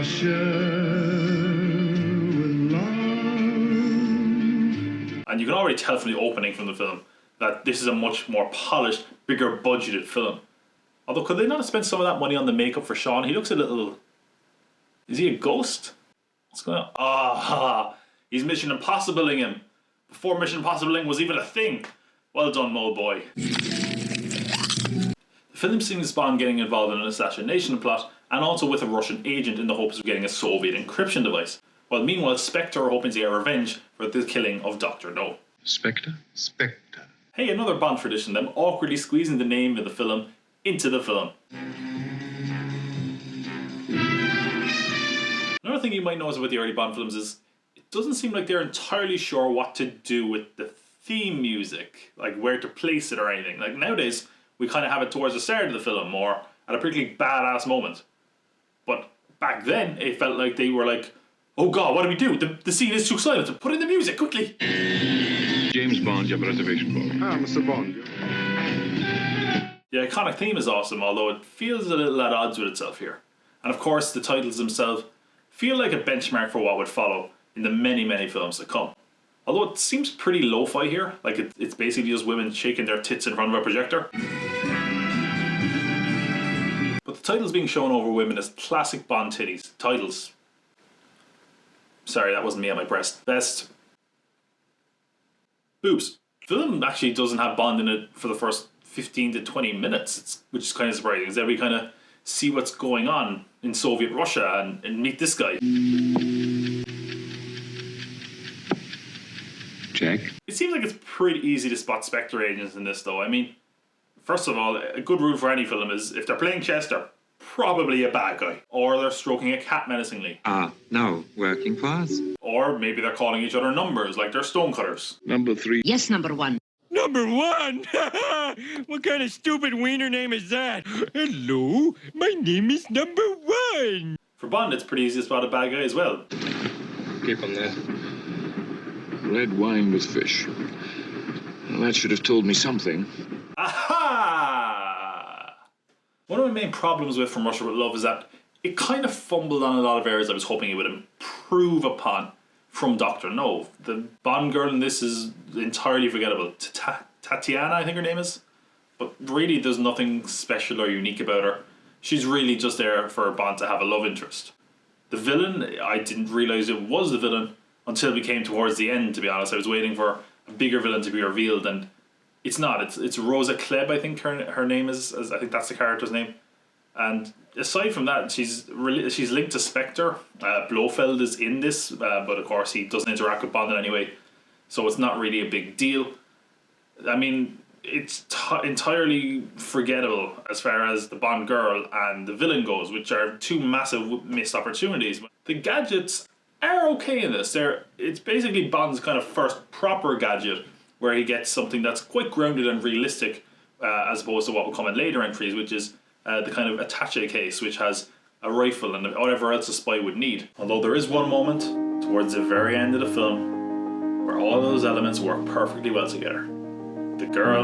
Russia with love. And you can already tell from the opening from the film that this is a much more polished, bigger budgeted film. Although, could they not have spent some of that money on the makeup for Sean? He looks a little... Is he a ghost? What's going on? Ah, he's Mission Impossible-ing him. Before Mission Impossible-ing was even a thing. Well done, Mo boy. The film sees Bond getting involved in an assassination plot and also with a Russian agent in the hopes of getting a Soviet encryption device. While meanwhile, Spectre are hoping to get revenge for the killing of Dr. No. Spectre? Spectre. Hey, another Bond tradition, them awkwardly squeezing the name of the film into the film. Another thing you might notice about the early Bond films is it doesn't seem like they're entirely sure what to do with the theme music, like where to place it or anything. Like nowadays, we kind of have it towards the start of the film or at a particularly badass moment. But back then, it felt like they were like, oh god, what do we do? The scene is too silent. Put in the music, quickly. James Bond, you have a reservation for me. Ah, Mr. Bond. The iconic theme is awesome, although it feels a little at odds with itself here. And of course, the titles themselves feel like a benchmark for what would follow in the many, many films to come. Although it seems pretty lo-fi here, like it's basically just women shaking their tits in front of a projector. But the titles being shown over women as classic Bond titties. Titles. Sorry, that wasn't me at my breast. Best. Boobs. The film actually doesn't have Bond in it for the first 15 to 20 minutes, which is kind of surprising, because then we kind of see what's going on in Soviet Russia and meet this guy. Check. It seems like it's pretty easy to spot Spectre agents in this, though. I mean, first of all, a good rule for any film is if they're playing chess, they're probably a bad guy. Or they're stroking a cat menacingly. No, working class. Or maybe they're calling each other numbers, like they're stonecutters. Number 3. Yes, number 1. Number 1? What kind of stupid wiener name is that? Hello, my name is Number 1. For Bond, it's pretty easy to spot a bad guy as well. Keep him there. Red wine with fish. Well, that should have told me something. Aha! One of my main problems with From Russia with Love is that it kind of fumbled on a lot of areas I was hoping it would improve upon from Dr. No. The Bond girl in this is entirely forgettable. Tatiana, I think her name is. But really, there's nothing special or unique about her. She's really just there for Bond to have a love interest. The villain, I didn't realise it was the villain until we came towards the end, to be honest. I was waiting for a bigger villain to be revealed, and it's not. It's Rosa Klebb, I think her name is. I think that's the character's name. And aside from that, she's linked to Spectre. Blofeld is in this, but of course he doesn't interact with Bond in any way, so it's not really a big deal. I mean, it's entirely forgettable as far as the Bond girl and the villain goes, which are two massive missed opportunities. The gadgets are okay in this. It's basically Bond's kind of first proper gadget, where he gets something that's quite grounded and realistic, as opposed to what will come in later entries, which is the kind of attaché case, which has a rifle and whatever else a spy would need. Although there is one moment towards the very end of the film where all those elements work perfectly well together. The girl,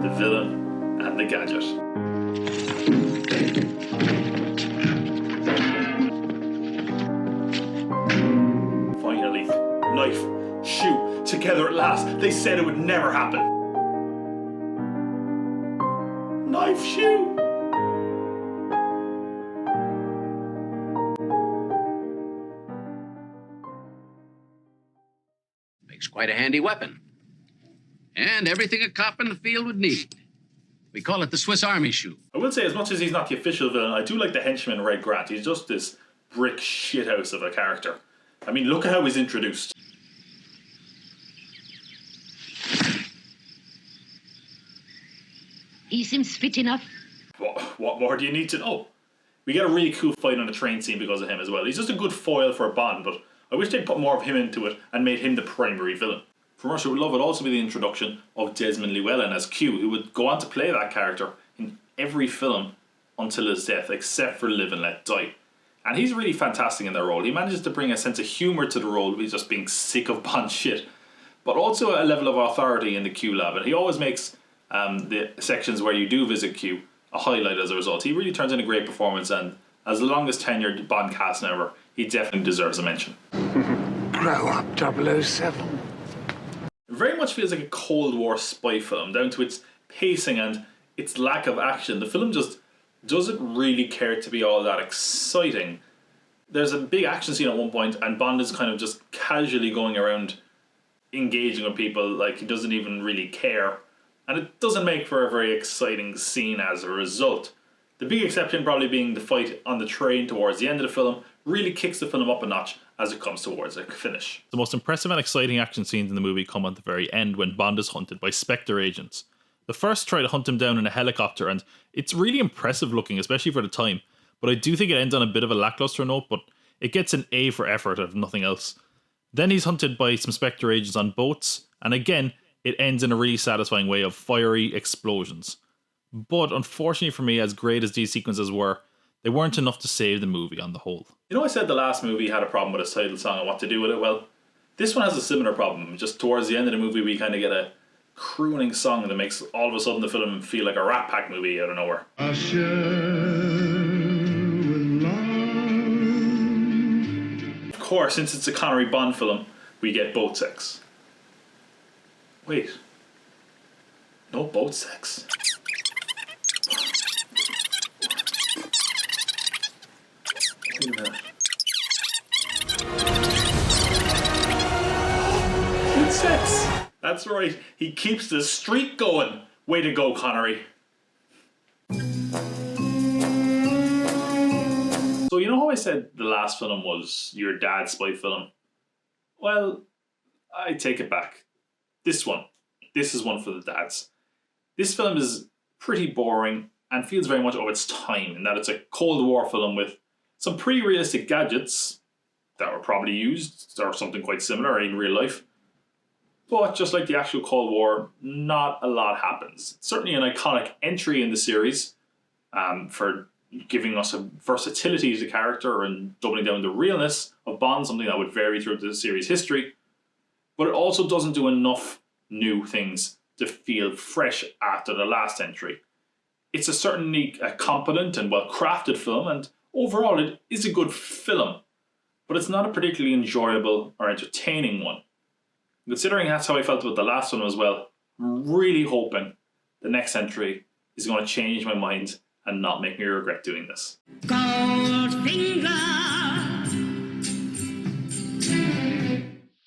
the villain, and the gadget. Finally, knife, shoe, together at last. They said it would never happen. Knife, shoe. Makes quite a handy weapon. And everything a cop in the field would need. We call it the Swiss Army shoe. I will say, as much as he's not the official villain, I do like the henchman Red Grant. He's just this brick shithouse of a character. I mean, look at how he's introduced. He seems fit enough. What more do you need to know? We get a really cool fight on the train scene because of him as well. He's just a good foil for Bond, but I wish they'd put more of him into it and made him the primary villain. From Russia with Love would also be the introduction of Desmond Llewellyn as Q, who would go on to play that character in every film until his death, except for Live and Let Die. And he's really fantastic in that role. He manages to bring a sense of humour to the role with just being sick of Bond shit, but also a level of authority in the Q lab. And he always makes the sections where you do visit Q a highlight as a result. He really turns in a great performance, and as the longest tenured Bond cast ever, he definitely deserves a mention. Grow up, 007. It very much feels like a Cold War spy film, down to its pacing and its lack of action. The film just doesn't really care to be all that exciting. There's a big action scene at one point, and Bond is kind of just casually going around engaging with people like he doesn't even really care. And it doesn't make for a very exciting scene as a result. The big exception probably being the fight on the train towards the end of the film really kicks the film up a notch as it comes towards a finish. The most impressive and exciting action scenes in the movie come at the very end when Bond is hunted by Spectre agents. The first try to hunt him down in a helicopter, and it's really impressive looking, especially for the time, but I do think it ends on a bit of a lackluster note, but it gets an A for effort if nothing else. Then he's hunted by some Spectre agents on boats, and again, it ends in a really satisfying way of fiery explosions. But unfortunately for me, as great as these sequences were, they weren't enough to save the movie on the whole. You know, I said the last movie had a problem with its title song and what to do with it. Well, this one has a similar problem. Just towards the end of the movie, we kind of get a crooning song that makes all of a sudden the film feel like a Rat Pack movie out of nowhere. Of course, since it's a Connery Bond film, we get boat sex. Wait. No boat sex? Wait a minute. Boat sex! That's right, he keeps the streak going. Way to go, Connery. So you know how I said the last film was your dad's spy film? Well, I take it back. This is one for the dads. This film is pretty boring and feels very much of its time in that it's a Cold War film with some pretty realistic gadgets that were probably used or something quite similar in real life. But just like the actual Cold War, not a lot happens. It's certainly an iconic entry in the series for giving us a versatility to the character and doubling down the realness of Bond, something that would vary throughout the series' history. But it also doesn't do enough new things to feel fresh after the last entry. It's certainly a competent and well-crafted film, and overall it is a good film, but it's not a particularly enjoyable or entertaining one. Considering that's how I felt about the last one as well, I'm really hoping the next entry is going to change my mind and not make me regret doing this. Goldfinger.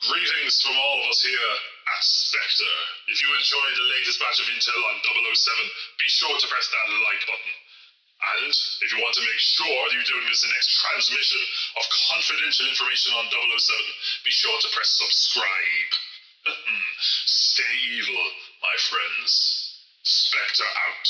Greetings from all of us here at Spectre. If you enjoyed the latest batch of intel on 007, be sure to press that like button. And if you want to make sure you don't miss the next transmission of confidential information on 007, be sure to press subscribe. Stay evil, my friends. Spectre out.